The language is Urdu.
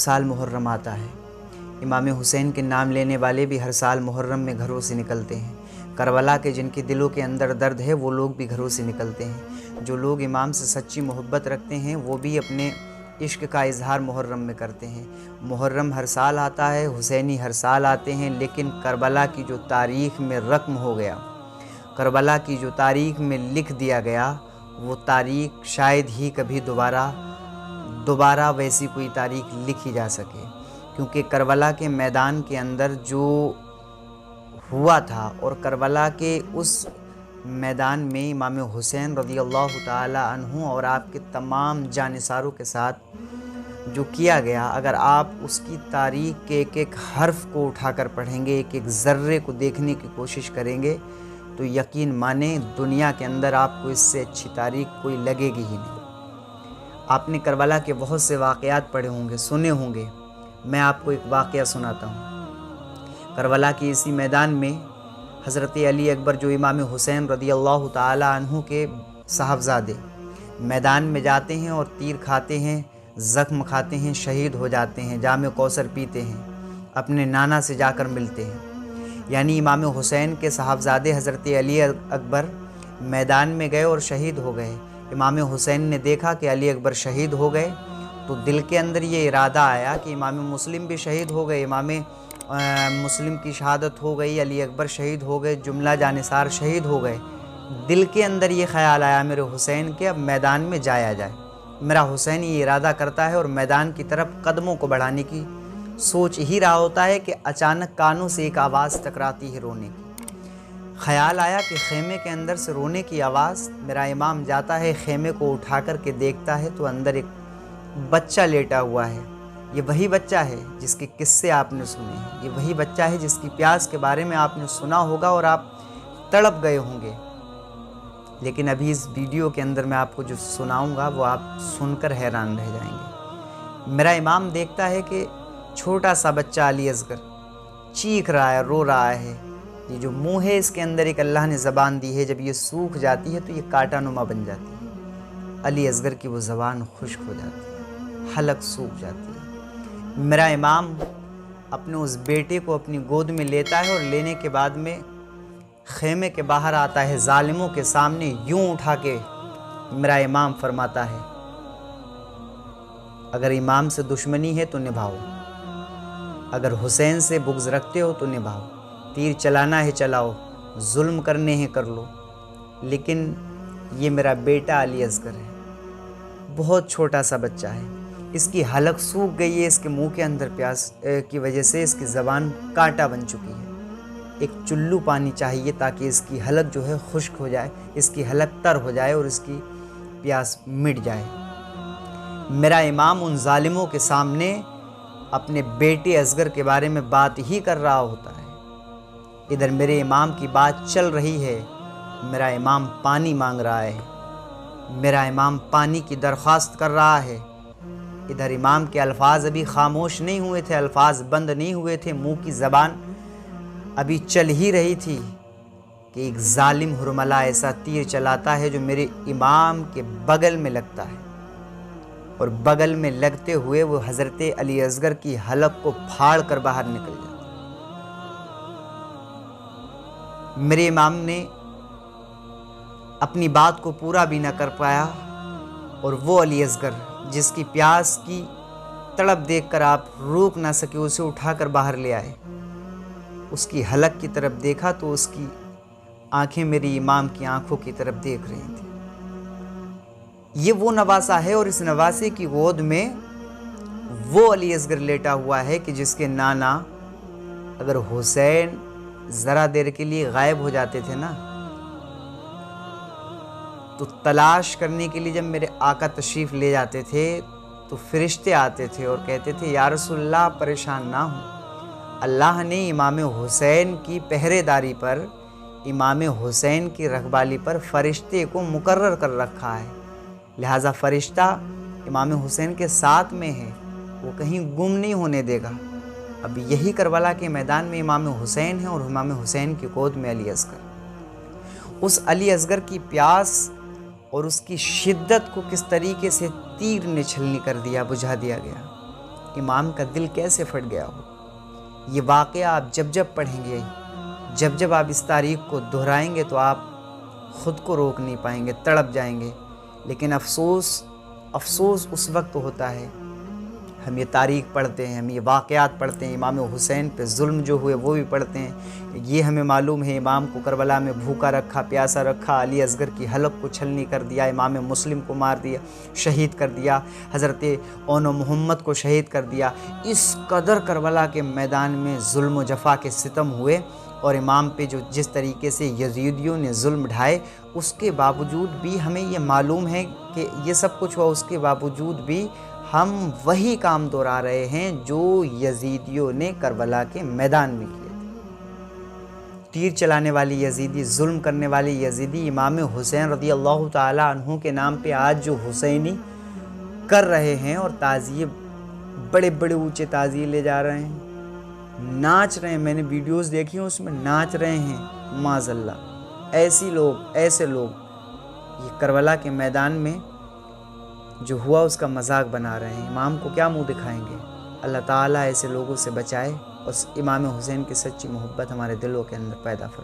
سال محرم آتا ہے، امام حسین کے نام لینے والے بھی ہر سال محرم میں گھروں سے نکلتے ہیں۔ کربلا کے جن کے دلوں کے اندر درد ہے وہ لوگ بھی گھروں سے نکلتے ہیں۔ جو لوگ امام سے سچی محبت رکھتے ہیں وہ بھی اپنے عشق کا اظہار محرم میں کرتے ہیں۔ محرم ہر سال آتا ہے، حسینی ہر سال آتے ہیں، لیکن کربلا کی جو تاریخ میں رقم ہو گیا، کربلا کی جو تاریخ میں لکھ دیا گیا، وہ تاریخ شاید ہی کبھی دوبارہ ویسی کوئی تاریخ لکھی جا سکے، کیونکہ کربلا کے میدان کے اندر جو ہوا تھا اور کربلا کے اس میدان میں امام حسین رضی اللہ تعالی عنہ اور آپ کے تمام جانثاروں کے ساتھ جو کیا گیا، اگر آپ اس کی تاریخ کے ایک ایک حرف کو اٹھا کر پڑھیں گے، ایک ایک ذرے کو دیکھنے کی کوشش کریں گے، تو یقین مانیں دنیا کے اندر آپ کو اس سے اچھی تاریخ کوئی لگے گی ہی نہیں۔ آپ نے کربلا کے بہت سے واقعات پڑھے ہوں گے، سنے ہوں گے، میں آپ کو ایک واقعہ سناتا ہوں۔ کربلا کی اسی میدان میں حضرت علی اکبر جو امام حسین رضی اللہ تعالی عنہ کے صاحبزادے میدان میں جاتے ہیں اور تیر کھاتے ہیں، زخم کھاتے ہیں، شہید ہو جاتے ہیں، جام کوثر پیتے ہیں، اپنے نانا سے جا کر ملتے ہیں۔ یعنی امام حسین کے صاحبزادے حضرت علی اکبر میدان میں گئے اور شہید ہو گئے۔ امام حسین نے دیکھا کہ علی اکبر شہید ہو گئے تو دل کے اندر یہ ارادہ آیا کہ امام مسلم بھی شہید ہو گئے، امام مسلم کی شہادت ہو گئی، علی اکبر شہید ہو گئے، جملہ جانثار شہید ہو گئے۔ دل کے اندر یہ خیال آیا میرے حسین کے اب میدان میں جایا جائے۔ میرا حسین یہ ارادہ کرتا ہے اور میدان کی طرف قدموں کو بڑھانے کی سوچ ہی رہا ہوتا ہے کہ اچانک کانوں سے ایک آواز ٹکراتی ہے رونے کی۔ خیال آیا کہ خیمے کے اندر سے رونے کی آواز، میرا امام جاتا ہے خیمے کو اٹھا کر کے دیکھتا ہے تو اندر ایک بچہ لیٹا ہوا ہے۔ یہ وہی بچہ ہے جس کے قصے آپ نے سنے ہیں، یہ وہی بچہ ہے جس کی پیاس کے بارے میں آپ نے سنا ہوگا اور آپ تڑپ گئے ہوں گے، لیکن ابھی اس ویڈیو کے اندر میں آپ کو جو سناؤں گا وہ آپ سن کر حیران رہ جائیں گے۔ میرا امام دیکھتا ہے کہ چھوٹا سا بچہ علی اصغر چیخ رہا ہے، رو رہا ہے، یہ جو منہ ہے اس کے اندر ایک اللہ نے زبان دی ہے، جب یہ سوکھ جاتی ہے تو یہ کانٹا نما بن جاتی ہے۔ علی اصغر کی وہ زبان خشک ہو جاتی ہے، حلق سوکھ جاتی ہے۔ میرا امام اپنے اس بیٹے کو اپنی گود میں لیتا ہے اور لینے کے بعد میں خیمے کے باہر آتا ہے، ظالموں کے سامنے یوں اٹھا کے میرا امام فرماتا ہے اگر امام سے دشمنی ہے تو نبھاؤ، اگر حسین سے بغض رکھتے ہو تو نبھاؤ، تیر چلانا ہے چلاؤ، ظلم کرنے ہیں کر لو، لیکن یہ میرا بیٹا علی اصغر ہے، بہت چھوٹا سا بچہ ہے، اس کی حلق سوکھ گئی ہے، اس کے منہ کے اندر پیاس کی وجہ سے اس کی زبان کانٹا بن چکی ہے، ایک چلو پانی چاہیے تاکہ اس کی حلق جو ہے خشک ہو جائے، اس کی حلق تر ہو جائے اور اس کی پیاس مٹ جائے۔ میرا امام ان ظالموں کے سامنے اپنے بیٹے اصغر کے بارے میں بات ہی کر رہا ہوتا ہے، ادھر میرے امام کی بات چل رہی ہے، میرا امام پانی مانگ رہا ہے، میرا امام پانی کی درخواست کر رہا ہے، ادھر امام کے الفاظ ابھی خاموش نہیں ہوئے تھے، الفاظ بند نہیں ہوئے تھے، منہ کی زبان ابھی چل ہی رہی تھی کہ ایک ظالم حرملہ ایسا تیر چلاتا ہے جو میرے امام کے بغل میں لگتا ہے اور بغل میں لگتے ہوئے وہ حضرت علی اصغر کی حلق کو پھاڑ کر باہر نکل جاتا ہے۔ میرے امام نے اپنی بات کو پورا بھی نہ کر پایا اور وہ علی اصغر جس کی پیاس کی تڑپ دیکھ کر آپ روک نہ سکے، اسے اٹھا کر باہر لے آئے، اس کی حلق کی طرف دیکھا تو اس کی آنکھیں میری امام کی آنکھوں کی طرف دیکھ رہی تھیں۔ یہ وہ نواسہ ہے اور اس نواسے کی گود میں وہ علی اصغر لیٹا ہوا ہے کہ جس کے نانا اگر حسین ذرا دیر کے لیے غائب ہو جاتے تھے نا تو تلاش کرنے کے لیے جب میرے آقا تشریف لے جاتے تھے تو فرشتے آتے تھے اور کہتے تھے یا رسول اللہ پریشان نہ ہوں، اللہ نے امام حسین کی پہرے داری پر، امام حسین کی رکھوالی پر فرشتے کو مقرر کر رکھا ہے، لہٰذا فرشتہ امام حسین کے ساتھ میں ہے، وہ کہیں گم نہیں ہونے دے گا۔ اب یہی کربلا کے میدان میں امام حسین ہیں اور امام حسین کی گود میں علی اصغر۔ اس علی اصغر کی پیاس اور اس کی شدت کو کس طریقے سے تیر نے چھلنی کر دیا، بجھا دیا گیا۔ امام کا دل کیسے پھٹ گیا ہو۔ یہ واقعہ آپ جب جب پڑھیں گے، جب جب آپ اس تاریخ کو دہرائیں گے تو آپ خود کو روک نہیں پائیں گے، تڑپ جائیں گے۔ لیکن افسوس اس وقت ہوتا ہے، ہم یہ تاریخ پڑھتے ہیں، ہم یہ واقعات پڑھتے ہیں، امام حسین پہ ظلم جو ہوئے وہ بھی پڑھتے ہیں۔ یہ ہمیں معلوم ہے امام کو کربلا میں بھوکا رکھا، پیاسا رکھا، علی اصغر کی حلق کو چھلنی کر دیا، امام مسلم کو مار دیا، شہید کر دیا، حضرت اون و محمد کو شہید کر دیا۔ اس قدر کربلا کے میدان میں ظلم و جفا کے ستم ہوئے، اور امام پہ جو جس طریقے سے یزیدیوں نے ظلم ڈھائے، اس کے باوجود بھی ہمیں یہ معلوم ہے کہ یہ سب کچھ ہوا، اس کے باوجود بھی ہم وہی کام دہرا رہے ہیں جو یزیدیوں نے کربلا کے میدان میں کیے تھے۔ تیر چلانے والی یزیدی، ظلم کرنے والی یزیدی امام حسین رضی اللہ تعالیٰ عنہ کے نام پہ آج جو حسینی کر رہے ہیں اور تعزیے، بڑے بڑے اونچے تعزیے لے جا رہے ہیں، ناچ رہے ہیں، میں نے ویڈیوز دیکھی ہیں اس میں ناچ رہے ہیں، معاذ اللہ۔ ایسے لوگ یہ کربلا کے میدان میں جو ہوا اس کا مذاق بنا رہے ہیں، امام کو کیا منہ دکھائیں گے؟ اللہ تعالیٰ ایسے لوگوں سے بچائے اور امام حسین کی سچی محبت ہمارے دلوں کے اندر پیدا فرمائے۔